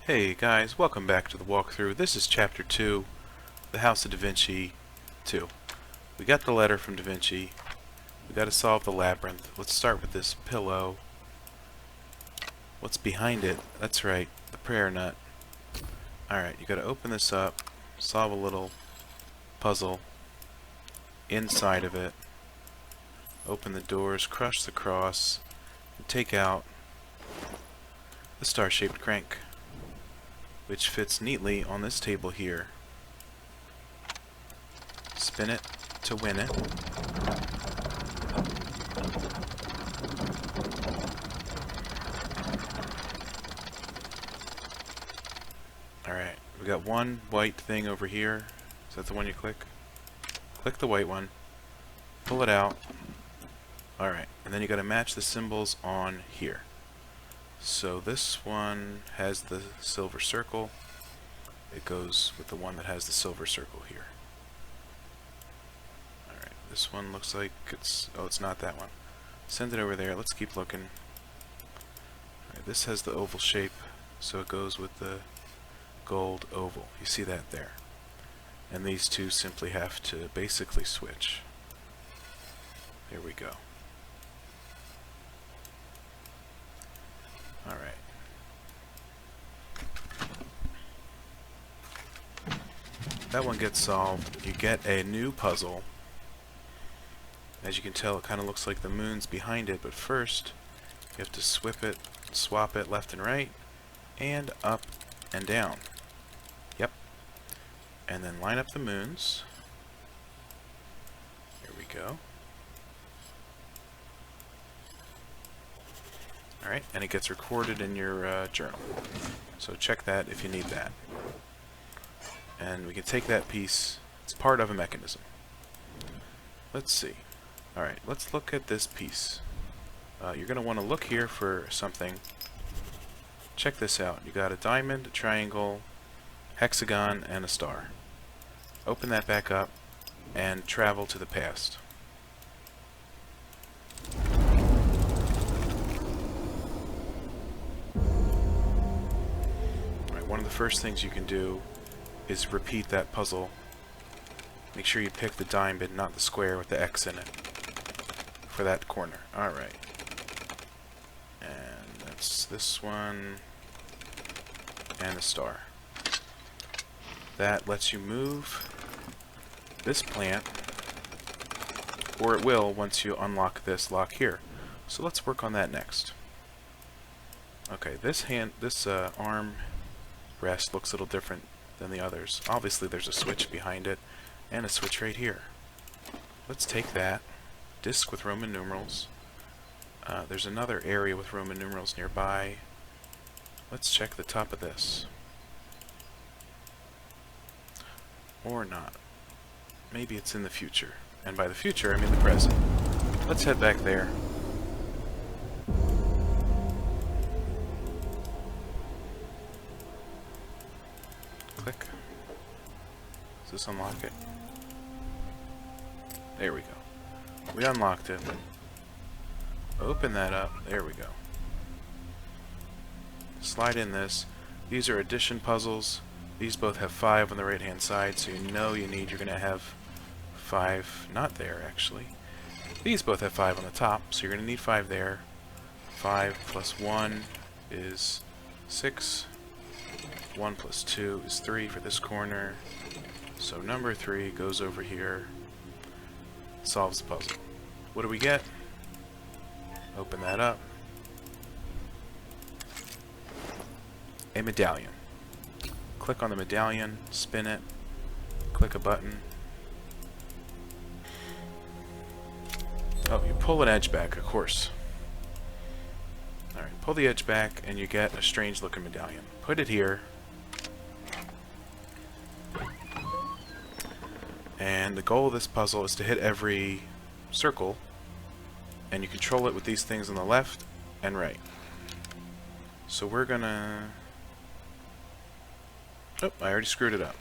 Hey guys, welcome back to the walkthrough. This is Chapter 2, the House of Da Vinci 2. We got the letter from Da Vinci. We got to solve the labyrinth. Let's start with this pillow. What's behind it? That's right, the prayer nut. Alright, you got to open this up, solve a little puzzle inside of it. Open the doors, crush the cross, and take out the star-shaped crank, which fits neatly on this table here. Spin it to win it. Alright, we got one white thing over here. Is that the one you click? Click the white one, pull it out. Alright, and then you gotta match the symbols on here. So this one has the silver circle. It goes with the one that has the silver circle here. Alright, this one looks like it's... oh, it's not that one. Send it over there. Let's keep looking. Alright, this has the oval shape, so it goes with the gold oval. You see that there. And these two simply have to basically switch. There we go. Alright. That one gets solved. You get a new puzzle. As you can tell, it kind of looks like the moon's behind it, but first you have to swap it left and right, and up and down. Yep. And then line up the moons. Here we go. Alright, and it gets recorded in your journal. So check that if you need that. And we can take that piece. It's part of a mechanism. Let's see. Alright, let's look at this piece. You're going to want to look here for something. Check this out. You got a diamond, a triangle, hexagon, and a star. Open that back up and travel to the past. One of the first things you can do is repeat that puzzle. Make sure you pick the diamond, not the square with the X in it, for that corner. Alright. And that's this one, and the star. That lets you move this plant, or it will once you unlock this lock here. So let's work on that next. Okay, this arm rest looks a little different than the others. Obviously there's a switch behind it and a switch right here. Let's take that disc with Roman numerals. There's another area with Roman numerals nearby. Let's check the top of this. Or not. Maybe it's in the future. And by the future I mean the present. Let's head back there. Click. Does this unlock it? There we go. We unlocked it. Open that up. There we go. Slide in this. These are addition puzzles. These both have 5 on the right hand side, so you're going to have 5, not there actually. These both have 5 on the top, so you're going to need 5 there. 5 plus 1 is 6. 1 plus 2 is 3 for this corner. So number 3 goes over here, solves the puzzle. What do we get? Open that up. A medallion. Click on the medallion, spin it, click a button. Oh, you pull an edge back, of course. Alright, pull the edge back and you get a strange looking medallion. Put it here. And the goal of this puzzle is to hit every circle, and you control it with these things on the left and right. So we're gonna... oh, I already screwed it up.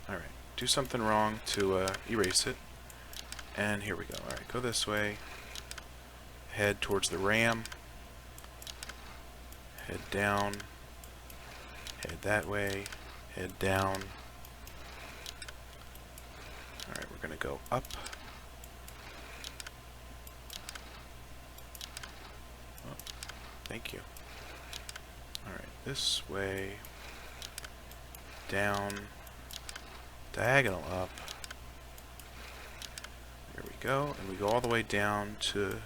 Alright, do something wrong to erase it. And here we go. Alright, go this way. Head towards the ram. Head down. Head that way. Head down. Alright, we're going to go up. Oh, thank you. Alright, this way. Down. Diagonal up. There we go. And we go all the way down to...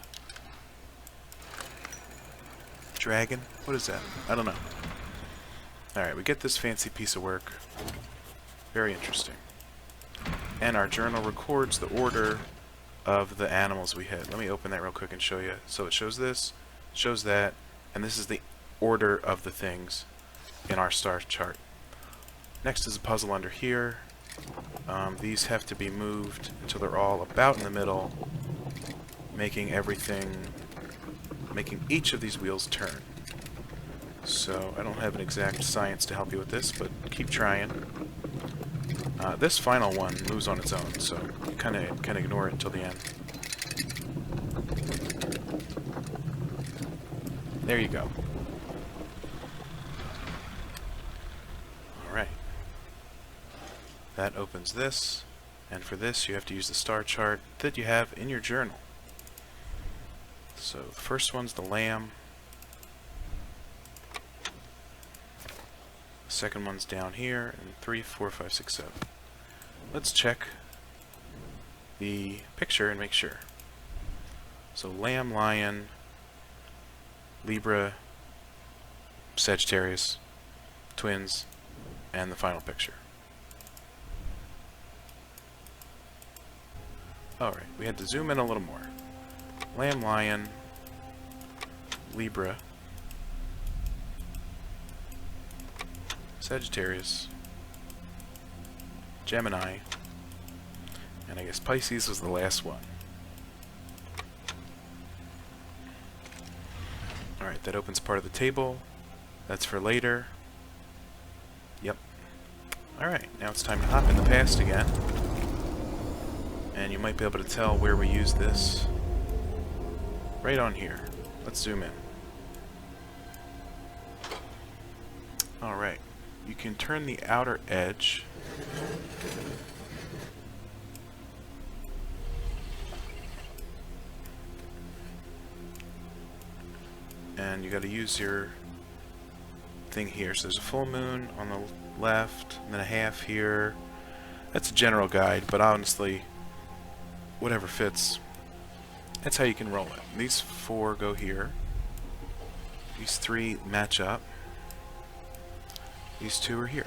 Dragon? What is that? I don't know. Alright, we get this fancy piece of work. Very interesting. And our journal records the order of the animals we hit. Let me open that real quick and show you. So it shows this, shows that, and this is the order of the things in our star chart. Next is a puzzle under here. These have to be moved until they're all about in the middle, making each of these wheels turn. So I don't have an exact science to help you with this, but keep trying. This final one moves on its own, so you kind of can ignore it until the end. There you go. Alright. That opens this, and for this you have to use the star chart that you have in your journal. So the first one's the lamb. The second one's down here, and 3, 4, 5, 6, 7. Let's check the picture and make sure. So lamb, lion, Libra, Sagittarius, twins, and the final picture. Alright, we had to zoom in a little more. Lamb, lion, Libra, Sagittarius, Gemini, and I guess Pisces was the last one. Alright, that opens part of the table. That's for later. Yep. Alright, now it's time to hop in the past again. And you might be able to tell where we use this. Right on here. Let's zoom in. Alright. You can turn the outer edge. And you gotta use your thing here. So there's a full moon on the left, and then a half here. That's a general guide, but honestly, whatever fits. That's how you can roll it. These 4 go here. These 3 match up. These 2 are here.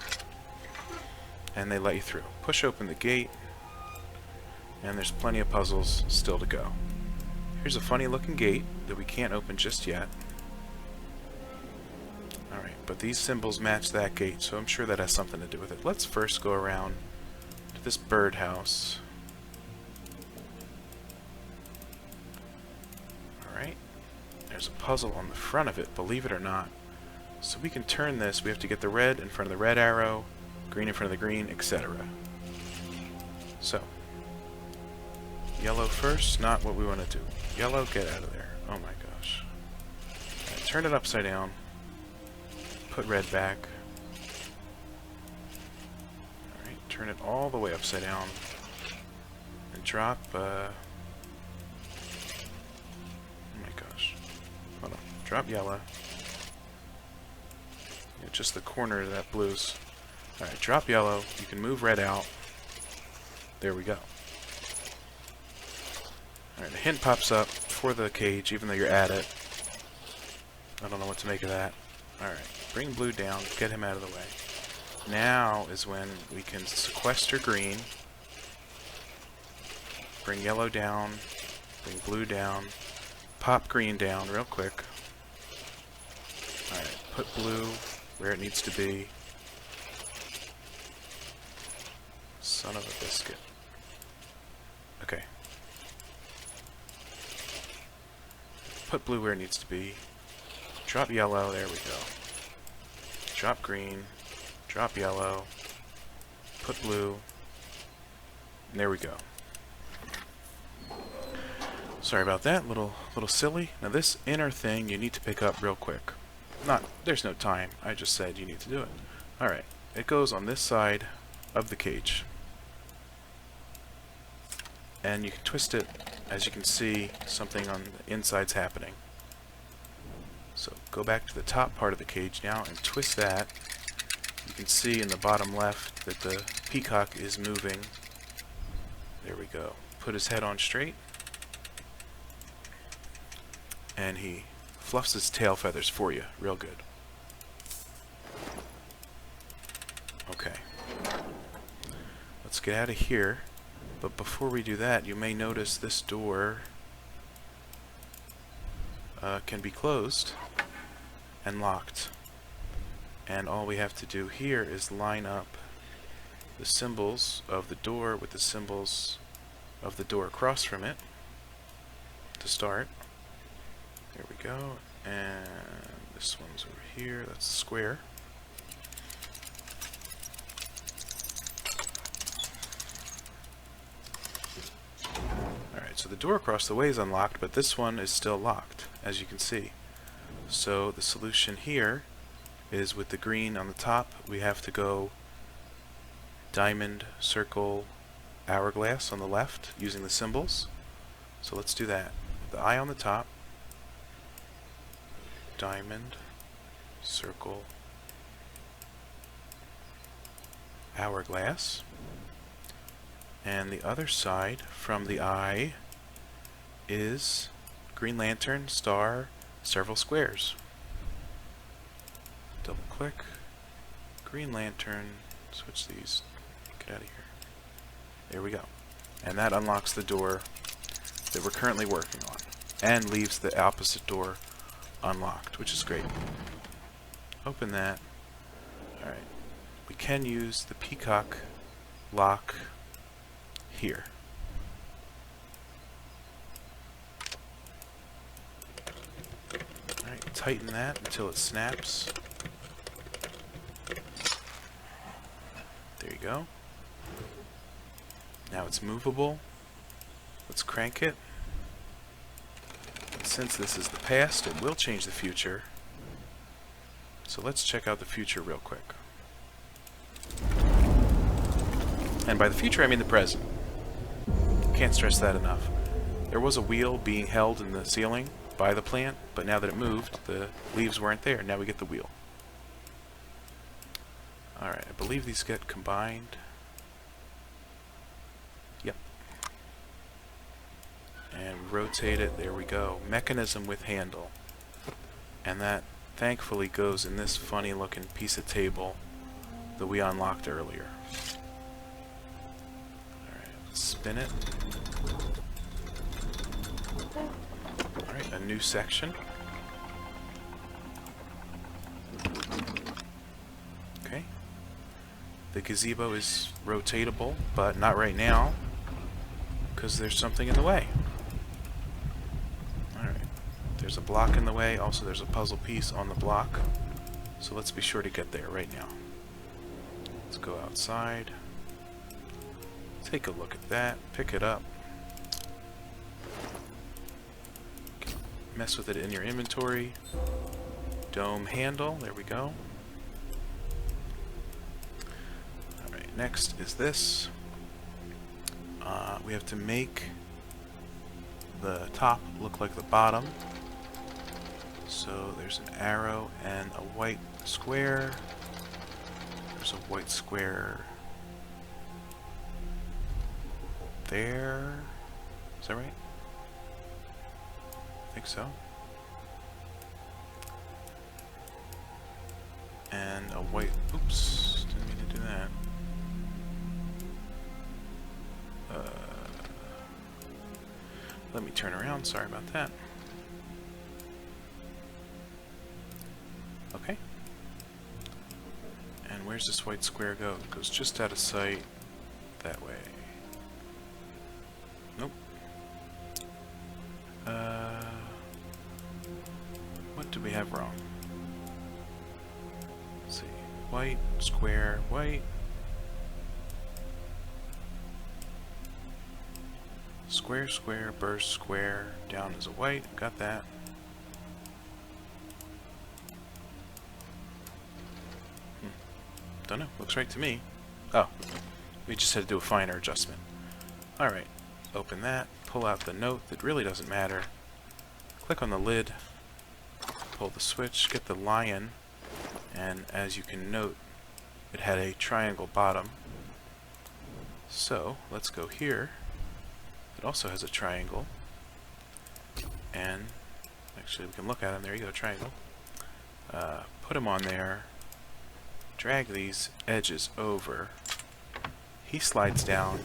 And they let you through. Push open the gate, and there's plenty of puzzles still to go. Here's a funny looking gate that we can't open just yet. Alright, but these symbols match that gate, so I'm sure that has something to do with it. Let's first go around to this birdhouse. Alright, there's a puzzle on the front of it, believe it or not. So we can turn this, we have to get the red in front of the red arrow, green in front of the green, etc. So, yellow first, not what we want to do. Yellow, get out of there. Oh my gosh. Right, turn it upside down. Put red back. Alright, turn it all the way upside down. And drop, oh my gosh. Hold on. Drop yellow. Just the corner of that blues. Alright, drop yellow. You can move red out. There we go. Alright, a hint pops up for the cage, even though you're at it. I don't know what to make of that. Alright, bring blue down, get him out of the way. Now is when we can sequester green. Bring yellow down, bring blue down, pop green down real quick. Alright, put blue where it needs to be. Son of a biscuit. Okay. Put blue where it needs to be. Drop yellow, there we go. Drop green. Drop yellow. Put blue. And there we go. Sorry about that, little silly. Now this inner thing you need to pick up real quick. There's no time, I just said you need to do it. Alright, it goes on this side of the cage. And you can twist it. As you can see, something on the inside's happening. So go back to the top part of the cage now and twist that. You can see in the bottom left that the peacock is moving. There we go. Put his head on straight. And he fluffs his tail feathers for you. Real good. Okay. Let's get out of here. But before we do that, you may notice this door can be closed and locked. And all we have to do here is line up the symbols of the door with the symbols of the door across from it to start. There we go. And this one's over here. That's the square. So the door across the way is unlocked, but this one is still locked, as you can see. So the solution here is with the green on the top, we have to go diamond, circle, hourglass on the left, using the symbols. So let's do that. The eye on the top, diamond, circle, hourglass. And the other side from the eye is green lantern, star, several squares. Double click, green lantern, switch these, get out of here. There we go. And that unlocks the door that we're currently working on and leaves the opposite door unlocked, which is great. Open that. Alright. We can use the peacock lock here. Alright, tighten that until it snaps. There you go. Now it's movable. Let's crank it. And since this is the past, it will change the future. So let's check out the future real quick. And by the future, I mean the present. Can't stress that enough. There was a wheel being held in the ceiling by the plant, but now that it moved, the leaves weren't there. Now we get the wheel. Alright, I believe these get combined. Yep. And rotate it. There we go. Mechanism with handle. And that thankfully goes in this funny looking piece of table that we unlocked earlier. Alright, let's spin it. Alright, a new section. Okay. The gazebo is rotatable, but not right now, because there's something in the way. Alright. There's a block in the way, also there's a puzzle piece on the block. So let's be sure to get there right now. Let's go outside. Take a look at that, pick it up. Mess with it in your inventory. Dome handle, there we go. Alright, next is this. We have to make the top look like the bottom. So there's an arrow and a white square. There's a white square there. Is that right? I think so. And a white, oops, didn't mean to do that. Let me turn around, sorry about that. Okay. And where's this white square go? It goes just out of sight that way. Nope. What do we have wrong? Let's see. White, square, white. Square, square, burst, square. Down is a white. Got that. Don't know. Looks right to me. Oh, we just had to do a finer adjustment. Alright, open that, pull out the note that really doesn't matter, click on the lid, pull the switch, get the lion, and as you can note, it had a triangle bottom. So, let's go here. It also has a triangle. And, actually we can look at him, there you go, triangle. Put him on there, drag these edges over. He slides down.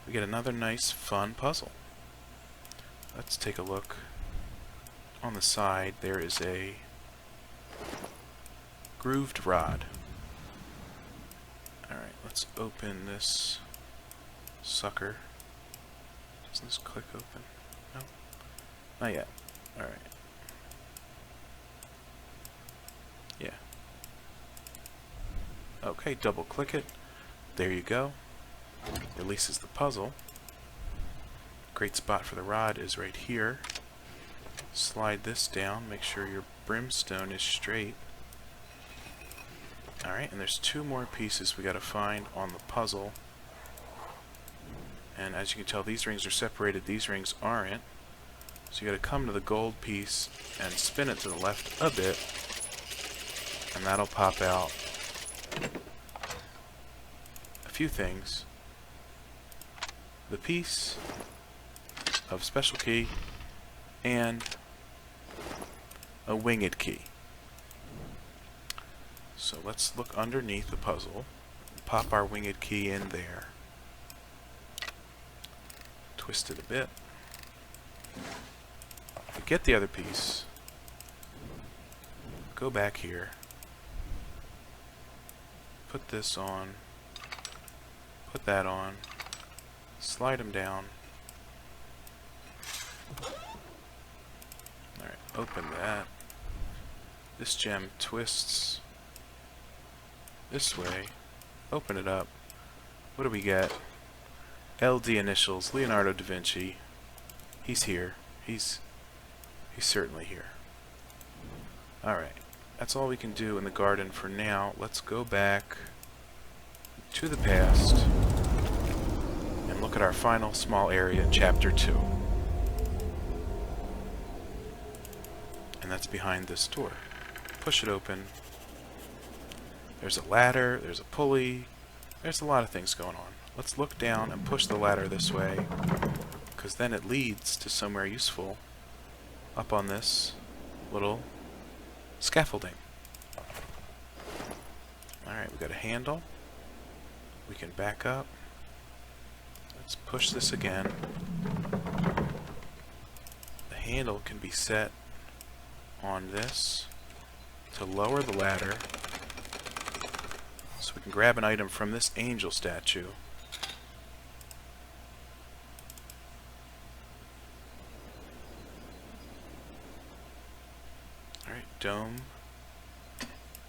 We get another nice, fun puzzle. Let's take a look. On the side, there is a grooved rod. Alright, let's open this sucker. Doesn't this click open? No? Not yet. Alright. Yeah. Okay, double click it. There you go. Releases the puzzle. Great spot for the rod is right here. Slide this down, make sure your brimstone is straight. Alright, and there's two more pieces we gotta find on the puzzle. And as you can tell, these rings are separated, these rings aren't. So you gotta come to the gold piece and spin it to the left a bit, and that'll pop out a few things. The piece of special key and a winged key. So let's look underneath the puzzle, pop our winged key in there, twist it a bit, get the other piece, go back here, put this on, put that on, slide them down. Alright, open that. This gem twists this way. Open it up. What do we get? LD initials, Leonardo Da Vinci. He's here. He's certainly here. Alright, that's all we can do in the garden for now. Let's go back to the past and look at our final small area in Chapter 2. And that's behind this door. Push it open. There's a ladder, there's a pulley, there's a lot of things going on. Let's look down and push the ladder this way, because then it leads to somewhere useful up on this little scaffolding. Alright, we got a handle. We can back up. Let's push this again. The handle can be set on this to lower the ladder so we can grab an item from this angel statue. Alright, dome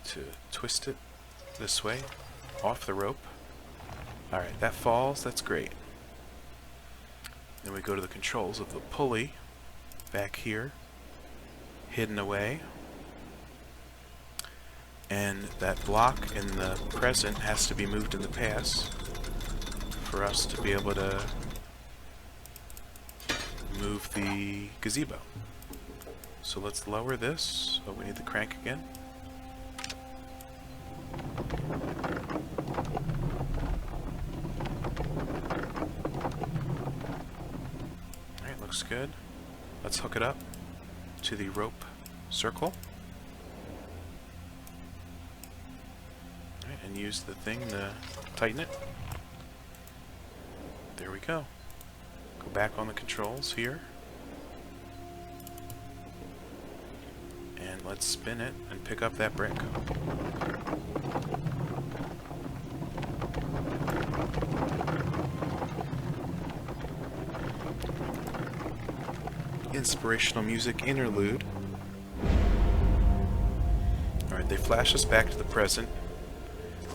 to twist it this way, off the rope. Alright, that falls, that's great. Then we go to the controls of the pulley, back here, hidden away. And that block in the present has to be moved in the past for us to be able to move the gazebo. So let's lower this. Oh, we need the crank again. Alright, looks good. Let's hook it up to the rope circle. Alright, and use the thing to tighten it. There we go. Go back on the controls here. And let's spin it and pick up that brick. Inspirational music interlude. Alright, they flash us back to the present.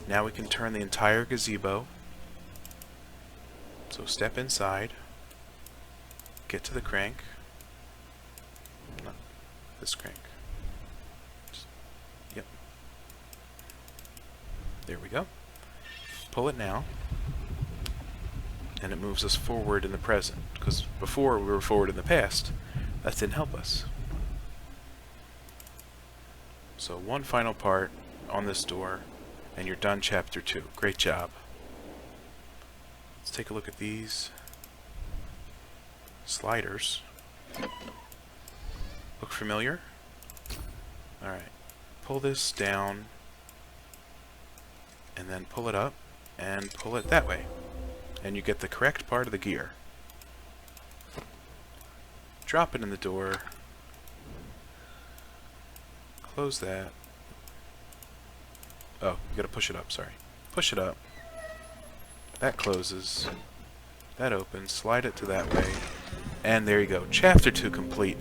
Now we can turn the entire gazebo. So step inside. Get to the crank. No, this crank. Yep. There we go. Pull it now. And it moves us forward in the present. Because before we were forward in the past. That didn't help us. So one final part on this door, and you're done chapter 2. Great job. Let's take a look at these sliders. Look familiar? Alright. Pull this down, and then pull it up, and pull it that way. And you get the correct part of the gear. Drop it in the door. Close that. Oh, you gotta push it up, sorry. Push it up. That closes. That opens. Slide it to that way. And there you go. Chapter 2 complete.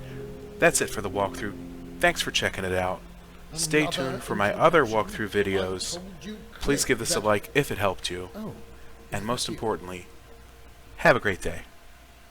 That's it for the walkthrough. Thanks for checking it out. Stay tuned for my other walkthrough videos. Please give this a like if it helped you. And most importantly, have a great day.